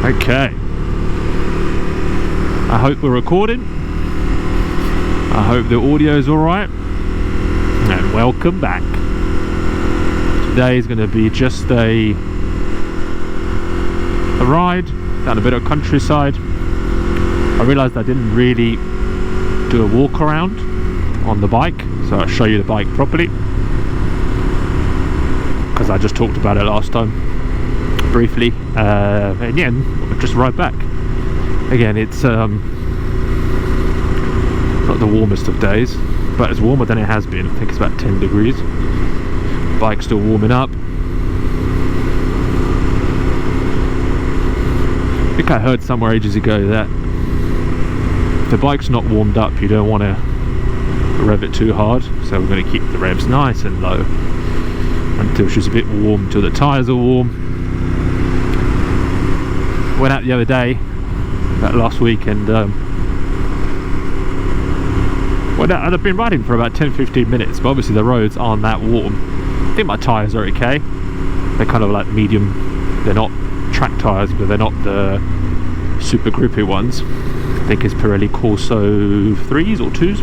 Okay. I hope we're recording. I hope the audio's alright. And welcome back. Today is going to be just a ride down a bit of countryside. I realised I didn't really do a walk around on the bike, so I'll show you the bike properly, because I just talked about it last time briefly, and yeah, just ride back. Again, it's not the warmest of days, but it's warmer than it has been. I think it's about 10 degrees. Bike's still warming up. I think I heard somewhere ages ago that if the bike's not warmed up, you don't want to rev it too hard, so we're going to keep the revs nice and low until she's a bit warm, until the tyres are warm. Went out the other day, that last week, and I've been riding for about 10-15 minutes, but obviously the roads aren't that warm. I think my tyres are okay. They're kind of like medium. They're not track tyres, but they're not the super grippy ones. I think it's Pirelli Corso 3s or 2s.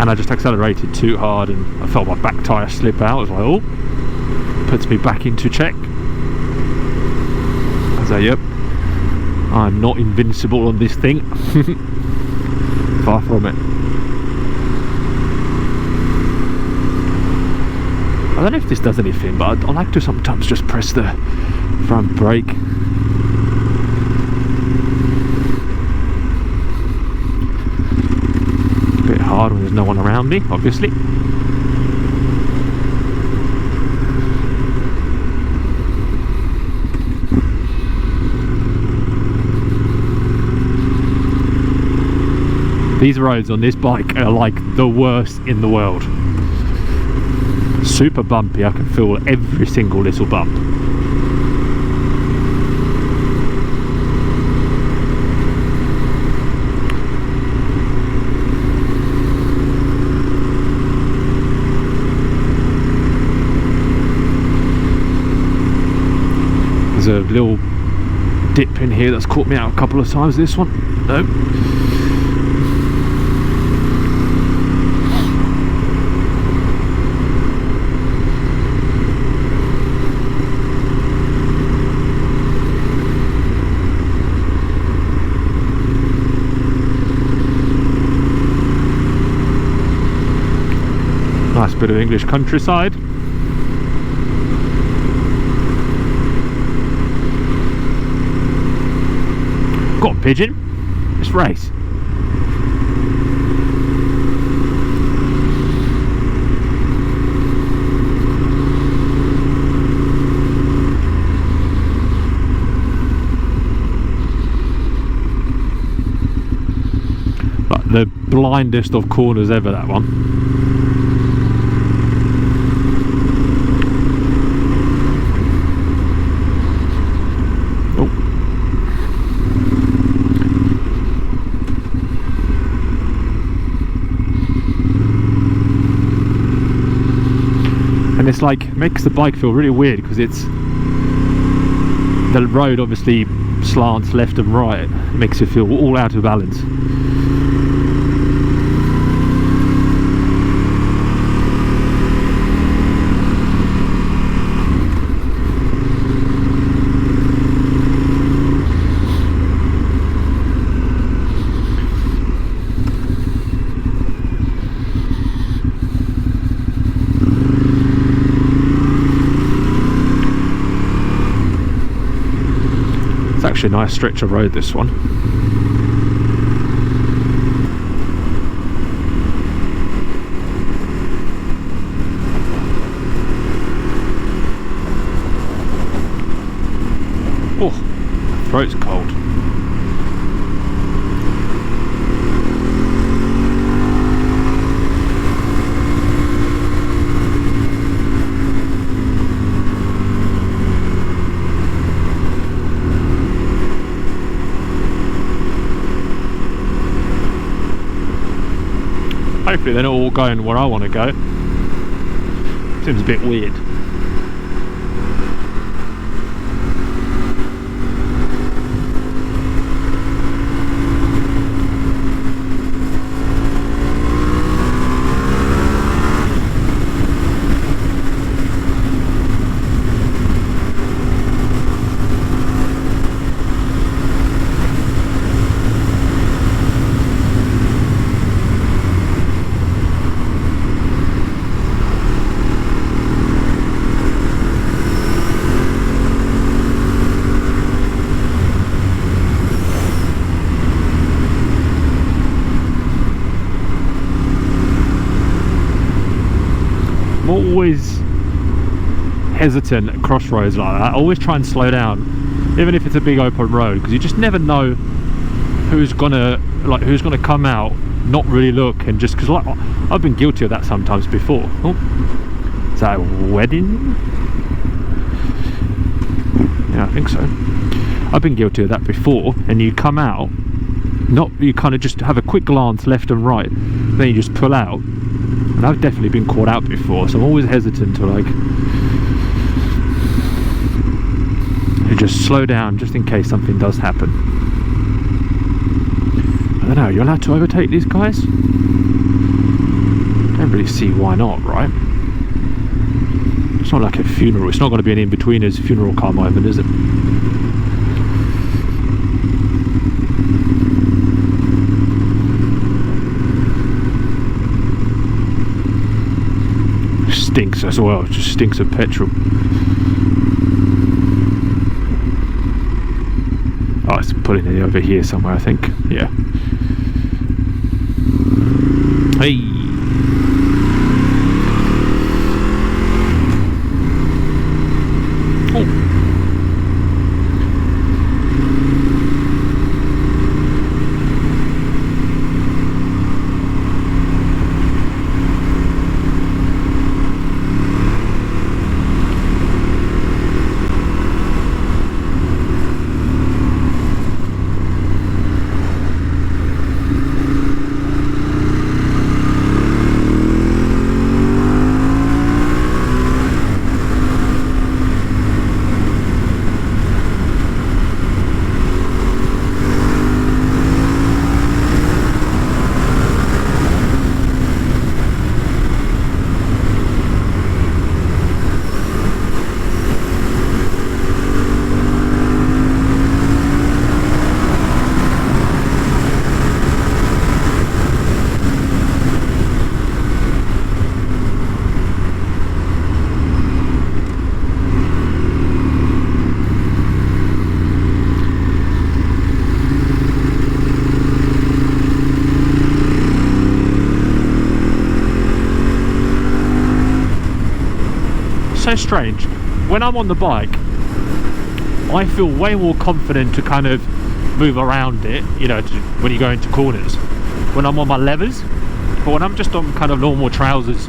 And I just accelerated too hard and I felt my back tyre slip out. I was like, oh, puts me back into check. I was like, yep, I'm not invincible on this thing. Far from it. I don't know if this does anything, but I like to sometimes just press the front brake. A bit hard when there's no one around me, obviously. These roads on this bike are like the worst in the world. Super bumpy, I can feel every single little bump. There's a little dip in here that's caught me out a couple of times. This one, no. Nice bit of English countryside. Got a pigeon. Let's race. Like the blindest of corners ever, that one. It's like, makes the bike feel really weird because it's, the road obviously slants left and right. It makes you feel all out of balance. Actually a nice stretch of road, this one. Oh, throat's cold. Hopefully they're not all going where I want to go. Seems a bit weird. always hesitant at crossroads like that. I always try and slow down, even if it's a big open road, because you just never know who's gonna come out, not really look, and just because, like, I've been guilty of that sometimes before. Oh, is that a wedding? Yeah, I think so. I've been guilty of that before, and you come out, you kind of just have a quick glance left and right, then you just pull out, and I've definitely been caught out before, so I'm always hesitant to, like, you just slow down just in case something does happen. I don't know, you're allowed to overtake these guys? Don't really see why not, right? It's not like a funeral. It's not going to be an in-betweeners funeral car moment, is it? Stinks as well. It just stinks of petrol. Oh, it's pulling it over here somewhere, I think. Yeah. Hey. So strange. When I'm on the bike, I feel way more confident to kind of move around it, you know, when you go into corners, when I'm on my levers. But when I'm just on kind of normal trousers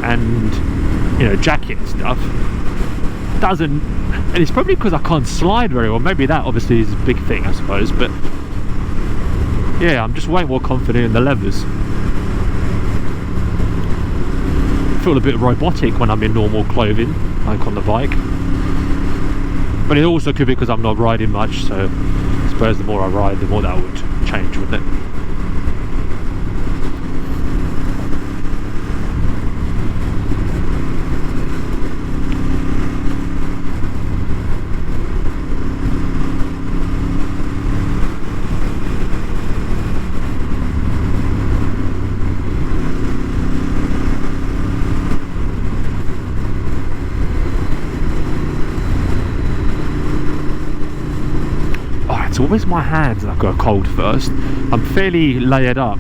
and, you know, jacket and stuff, doesn't, and it's probably because I can't slide very well. Maybe that obviously is a big thing, I suppose, but yeah, I'm just way more confident in the levers. Feel a bit robotic when I'm in normal clothing, like on the bike. But it also could be because I'm not riding much, so I suppose the more I ride, the more that would change, wouldn't it? It's always my hands that go cold first. I'm fairly layered up.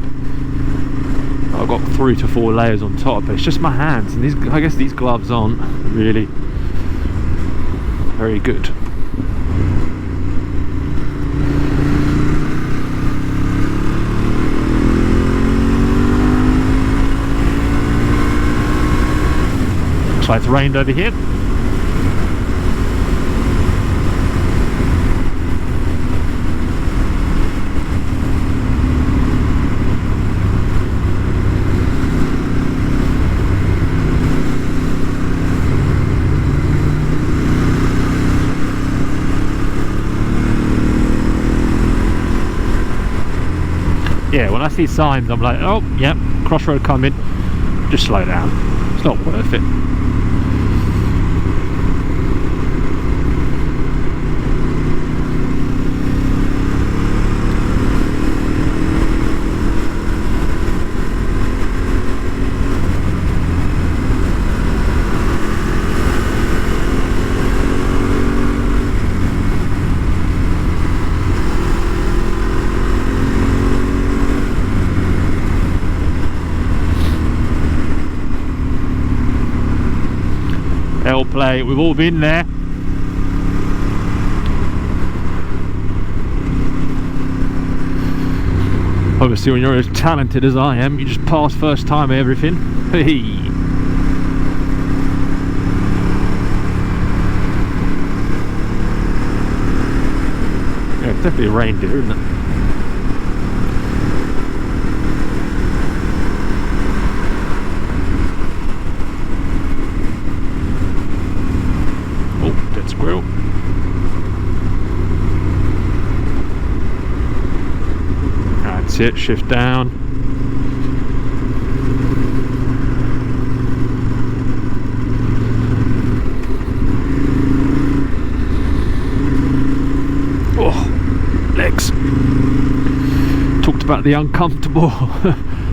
I've got 3 to 4 layers on top, but it's just my hands, and these, I guess these gloves aren't really very good. Looks like it's rained over here. Yeah, when I see signs, I'm like, oh, yep, crossroad coming, just slow down. It's not worth it. Well played. We've all been there. Obviously, when you're as talented as I am, you just pass first time at everything. Hey. Yeah, it's definitely a reindeer, isn't it? Oh, dead squirrel. That's it, shift down. Oh, legs. Talked about the uncomfortable,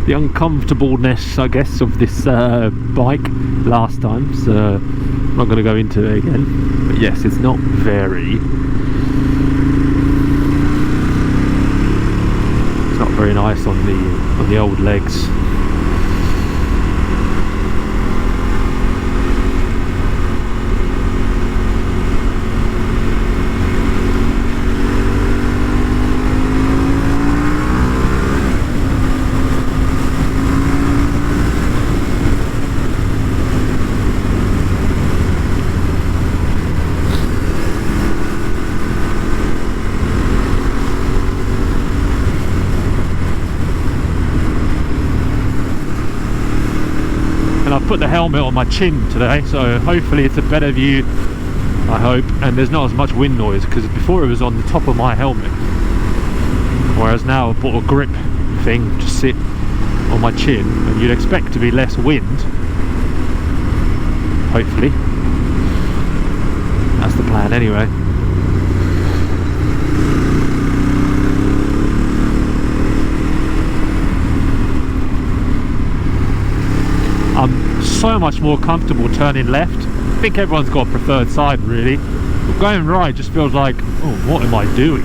the uncomfortableness, I guess, of this bike last time, so I'm not going to go into it again. But yes, it's not very nice on the old legs. I've put the helmet on my chin today, so hopefully it's a better view, I hope, and there's not as much wind noise, because before it was on the top of my helmet, whereas now I've bought a grip thing to sit on my chin, and you'd expect to be less wind, hopefully. That's the plan anyway. I'm so much more comfortable turning left. I think everyone's got a preferred side really, but going right just feels like, oh, what am I doing?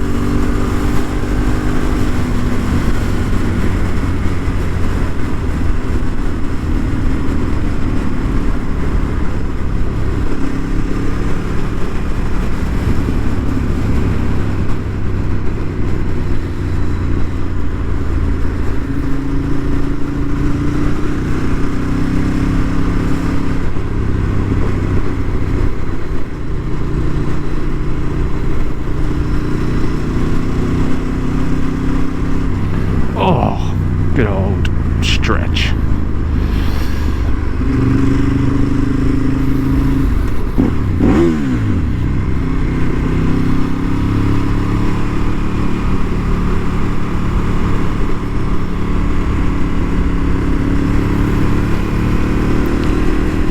Good old stretch.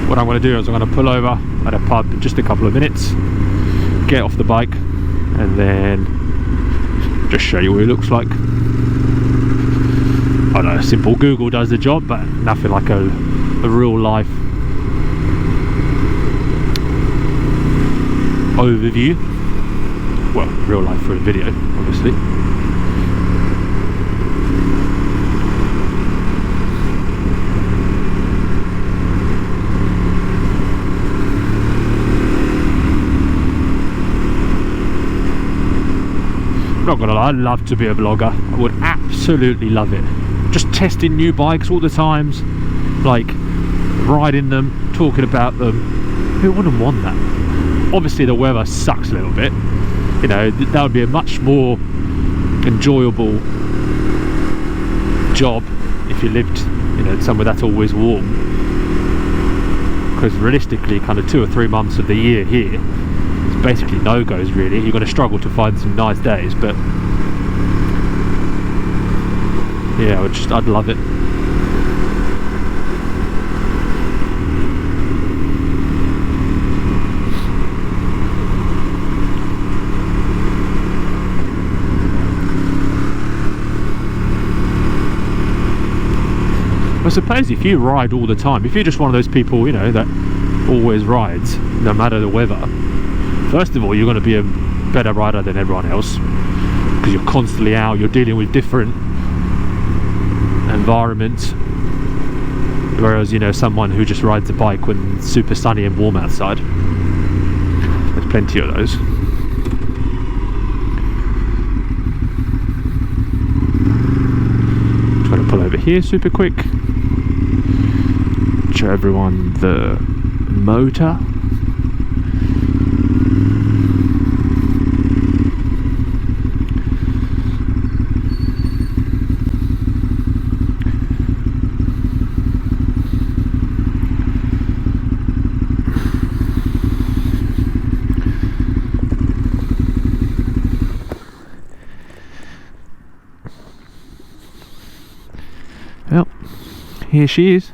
What I'm going to do is I'm going to pull over at a pub in just a couple of minutes, get off the bike, and then just show you what it looks like. I know, simple Google does the job, but nothing like a real life overview. Well, real life for a video, obviously. Not gonna lie, I'd love to be a vlogger. I would absolutely love it. Just testing new bikes all the times, like riding them, talking about them. Who wouldn't want that? Obviously the weather sucks a little bit, you know, that would be a much more enjoyable job if you lived, you know, somewhere that's always warm, because realistically kind of 2 or 3 months of the year here it's basically no-goes really. You're going to struggle to find some nice days, but yeah, I'd love it. I suppose if you ride all the time, if you're just one of those people, you know, that always rides no matter the weather, first of all you're going to be a better rider than everyone else, because you're constantly out, you're dealing with different environments, Whereas, you know, someone who just rides a bike when it's super sunny and warm outside, there's plenty of those. Try to pull over here super quick. Show everyone the motor. Well, here she is.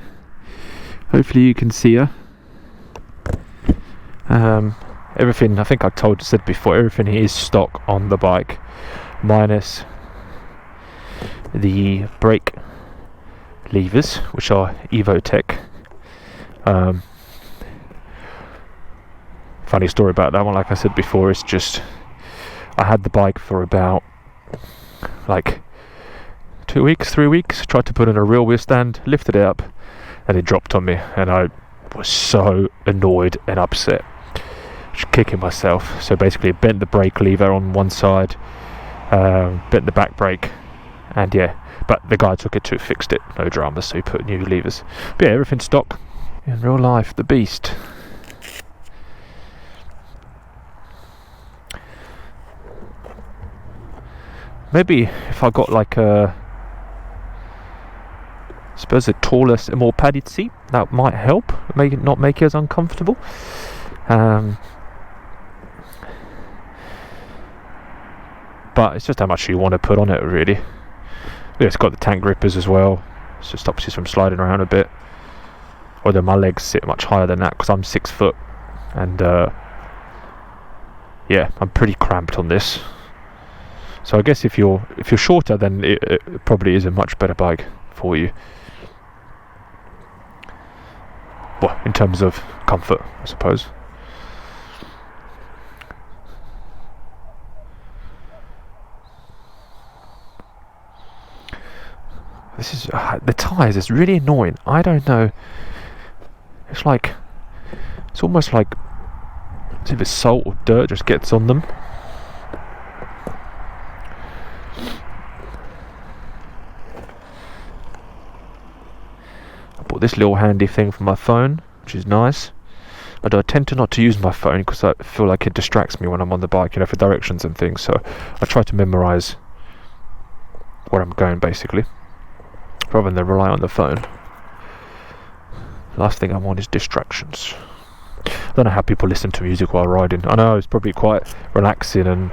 Hopefully you can see her. Everything, I think I said before, everything is stock on the bike, minus the brake levers, which are Evotech. Funny story about that one, like I said before, it's just I had the bike for about like 2 weeks, 3 weeks, tried to put in a real wheel stand, lifted it up, and it dropped on me, and I was so annoyed and upset, just kicking myself. So basically I bent the brake lever on one side, bent the back brake, and yeah, but the guy took it to fixed it, no drama, so he put new levers. But yeah, everything's stock. In real life, the beast. Maybe if I got like a, I suppose, a taller, a more padded seat, that might help, make it not make it as uncomfortable. But it's just how much you want to put on it, really. Yeah, it's got the tank grippers as well, so it stops you from sliding around a bit. Although my legs sit much higher than that because I'm 6 foot, and yeah, I'm pretty cramped on this. So I guess if you're shorter, then it probably is a much better bike for you. Well, in terms of comfort, I suppose. This is the tyres. It's really annoying. I don't know. It's like, it's almost like as if it's salt or dirt just gets on them. I bought this little handy thing for my phone, which is nice. Although I tend to not to use my phone because I feel like it distracts me when I'm on the bike, you know, for directions and things. So I try to memorise where I'm going, basically, rather than rely on the phone. Last thing I want is distractions. I don't know how people listen to music while riding. I know it's probably quite relaxing, and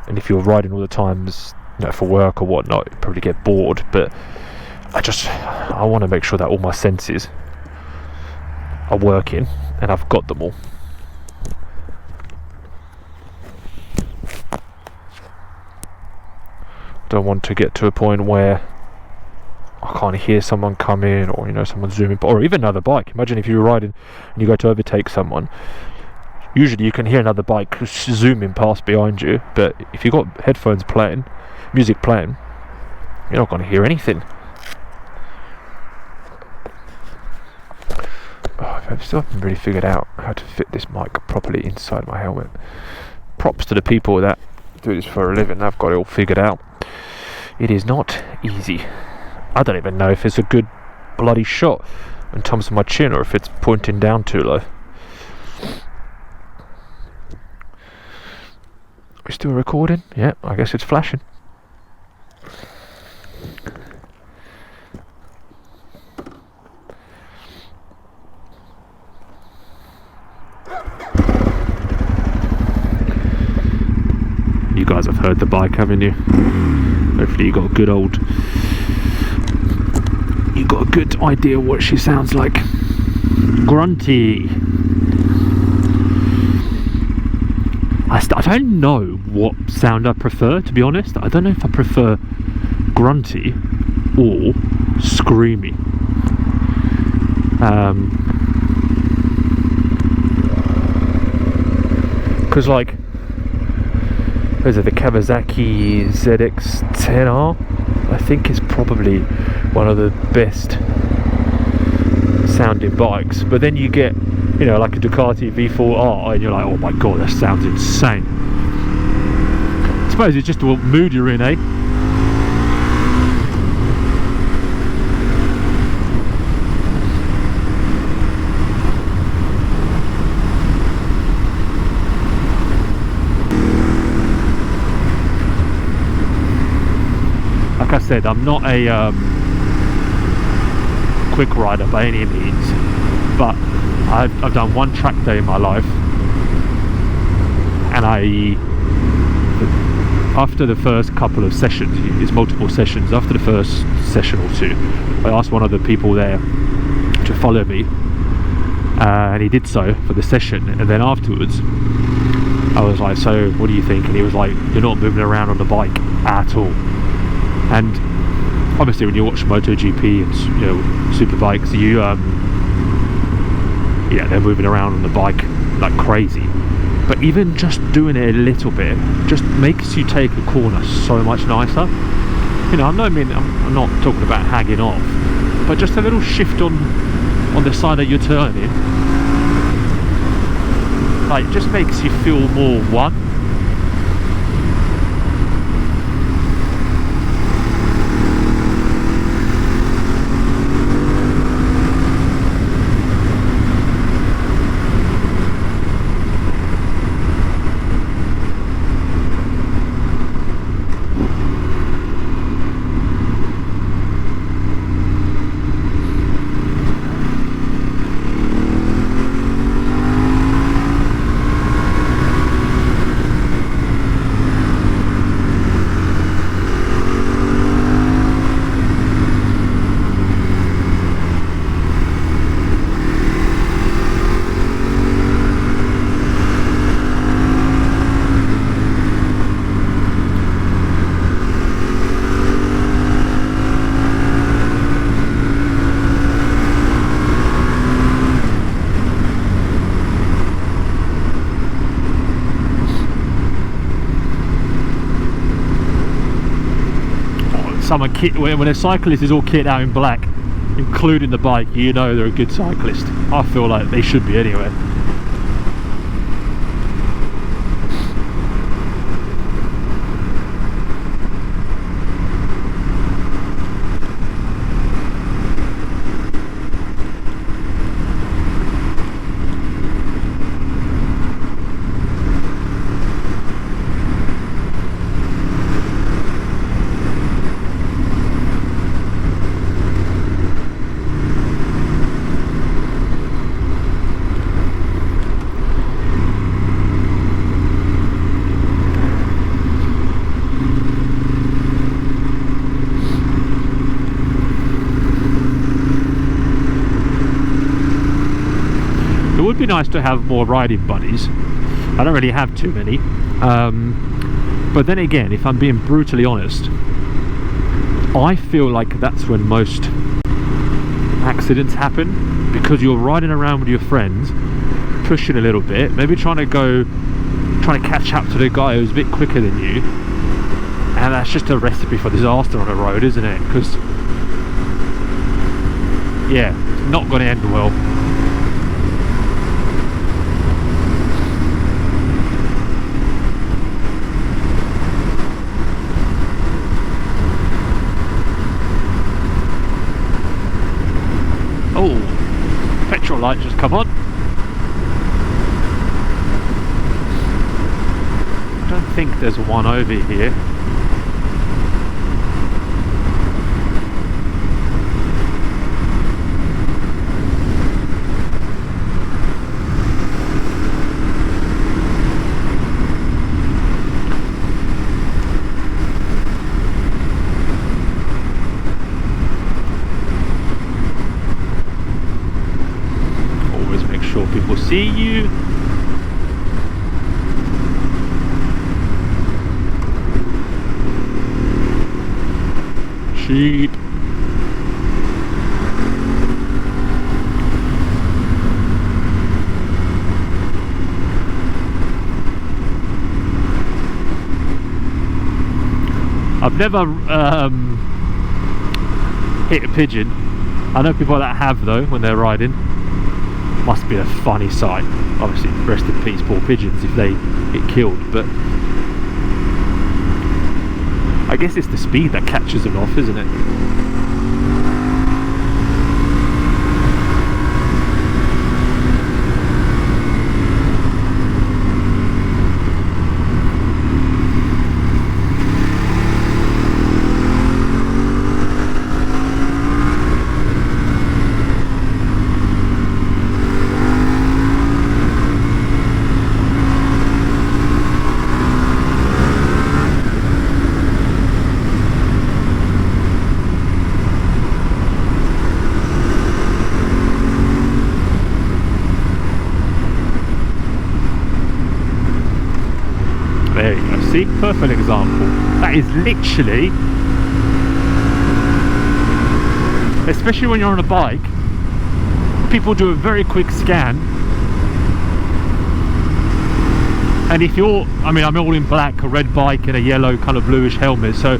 if you're riding all the times, you know, for work or whatnot, you probably get bored. But I want to make sure that all my senses are working and I've got them all. Don't want to get to a point where I can't hear someone come in, or, you know, someone zooming, or even another bike. Imagine if you're riding and you go to overtake someone. Usually you can hear another bike zooming past behind you, but if you've got headphones playing, music playing, you're not going to hear anything. I still haven't really figured out how to fit this mic properly inside my helmet. Props to the people that do this for a living. They've got it all figured out. It is not easy. I don't even know if it's a good bloody shot in terms of my chin, or if it's pointing down too low. We're still recording? Yeah, I guess it's flashing. You guys have heard the bike, haven't you? Hopefully you got a good idea what she sounds like. Grunty. I don't know what sound I prefer, to be honest. I don't know if I prefer grunty or screamy. Because like, those are the Kawasaki ZX-10R. I think is probably one of the best sounding bikes, but then you get, you know, like a Ducati V4R and you're like, oh my god, that sounds insane. I suppose it's just what mood you're in, eh? Like I said, I'm not a quick rider by any means, but I've done one track day in my life, and after the first couple of sessions, it's multiple sessions, after the first session or two, I asked one of the people there to follow me, and he did so for the session, and then afterwards I was like, so what do you think? And he was like, you're not moving around on the bike at all. And obviously when you watch MotoGP and, you know, superbikes, yeah, they're moving around on the bike like crazy, but even just doing it a little bit just makes you take a corner so much nicer. You know, I'm not talking about hagging off, but just a little shift on the side that you're turning, like, just makes you feel more one. When a cyclist is all kitted out in black, including the bike, you know they're a good cyclist. I feel like they should be anyway. It would be nice to have more riding buddies. I don't really have too many, but then again, if I'm being brutally honest, I feel like that's when most accidents happen, because you're riding around with your friends, pushing a little bit, maybe trying to catch up to the guy who's a bit quicker than you, and that's just a recipe for disaster on a road, isn't it? Because, yeah, it's not going to end well. Oh, petrol light just come on. I don't think there's one over here. People see you. Sheep. I've never hit a pigeon, I know people that have though when they're riding. Must be a funny sight. Obviously, rest in peace, poor pigeons if they get killed. But I guess it's the speed that catches them off, isn't it? There you go, see? Perfect example. That is literally, especially when you're on a bike, people do a very quick scan. And if you're, I mean, I'm all in black, a red bike and a yellow kind of bluish helmet, so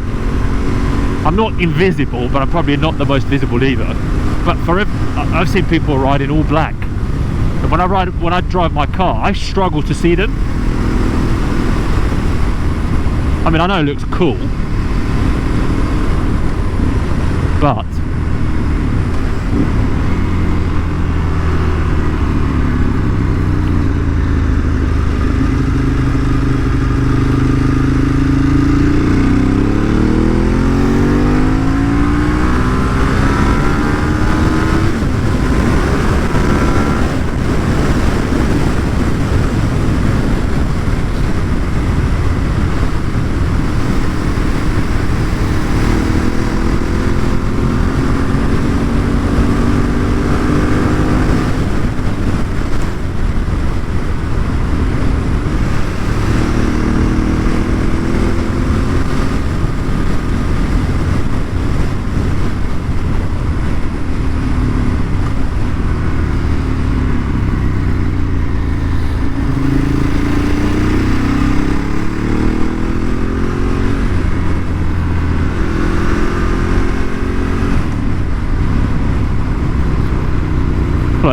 I'm not invisible, but I'm probably not the most visible either. But I've seen people riding all black. And when I drive my car, I struggle to see them. I mean, I know it looks cool, but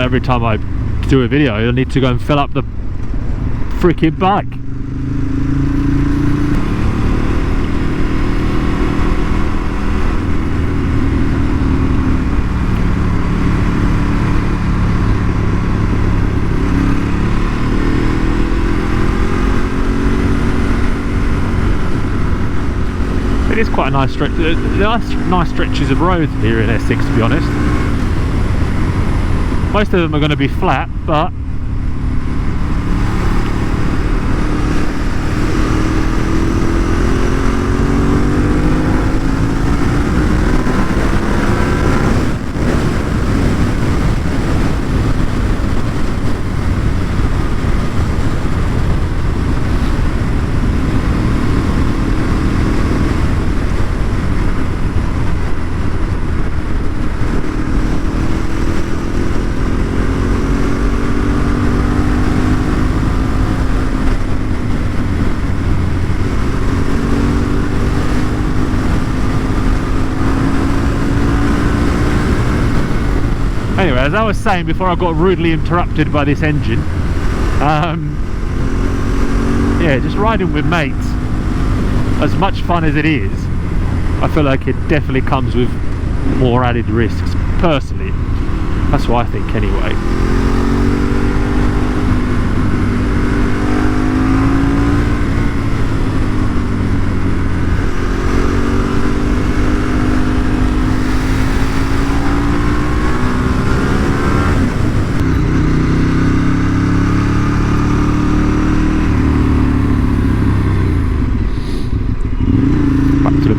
every time I do a video I need to go and fill up the freaking bike. It is quite a nice stretch. There are nice stretches of road here in Essex, to be honest. Most of them are going to be flat, but anyway, as I was saying before I got rudely interrupted by this engine, yeah, just riding with mates, as much fun as it is, I feel like it definitely comes with more added risks, personally. That's what I think anyway.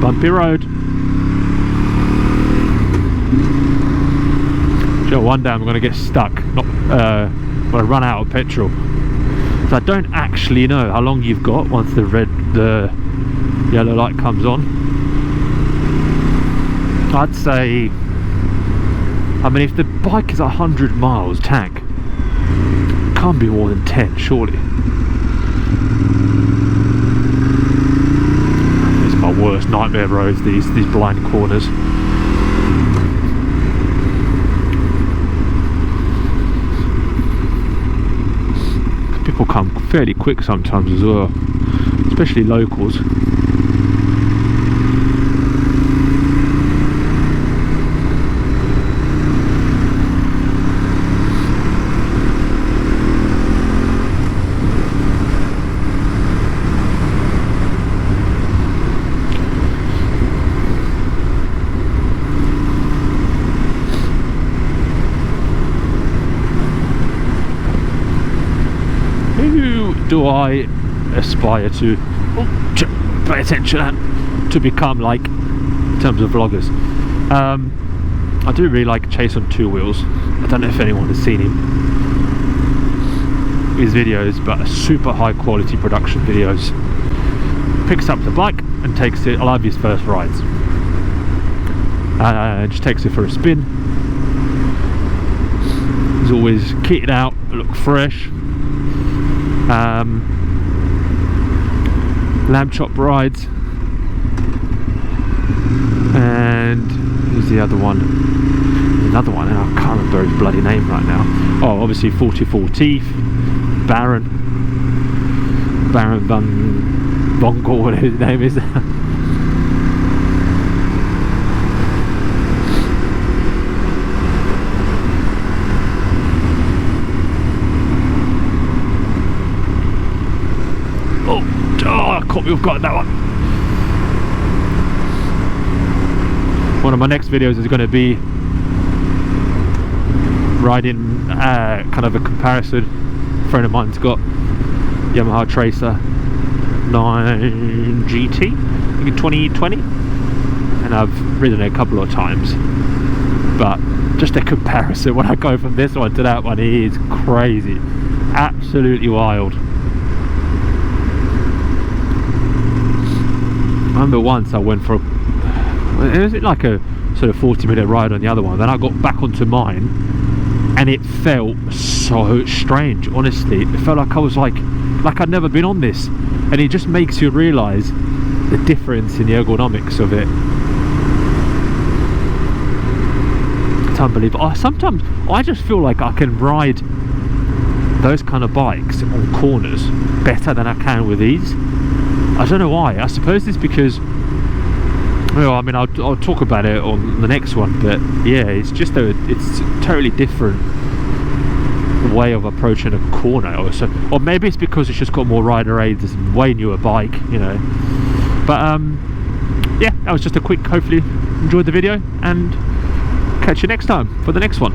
Bumpy road. Sure, one day I'm going to get stuck. Not when I run out of petrol. So I don't actually know how long you've got once the yellow light comes on. I'd say, I mean, if the bike is 100 miles tank, it can't be more than 10, surely. Worst nightmare roads, these blind corners. come fairly quick sometimes as well, especially locals. Do I aspire to pay attention to become like in terms of vloggers? I do really like Chase on two wheels. I don't know if anyone has seen his videos, but super high quality production videos. Picks up the bike and takes it. I love his first rides. Just takes it for a spin. He's always kitted out, look fresh. Lamb chop rides, and who's the other one? Another one, and I can't remember his bloody name right now. Oh, obviously 44 Teeth, Baron Van Bongo, whatever his name is. I caught me off guard that one. One of my next videos is going to be riding kind of a comparison. A friend of mine's got Yamaha Tracer 9 GT, I think in 2020, and I've ridden it a couple of times, but just a comparison when I go from this one to that one is crazy, absolutely wild. I remember once I went for it was like a sort of 40-minute ride on the other one, then I got back onto mine and it felt so strange. Honestly, it felt like I was like I'd never been on this, and it just makes you realise the difference in the ergonomics of it. It's unbelievable. Sometimes I just feel like I can ride those kind of bikes on corners better than I can with these. I don't know why. I suppose it's because, well, I mean, I'll talk about it on the next one, but yeah, it's just it's a totally different way of approaching a corner, or maybe it's because it's just got more rider aids, it's a way newer bike, you know. But yeah, that was just a quick, hopefully enjoyed the video, and catch you next time for the next one.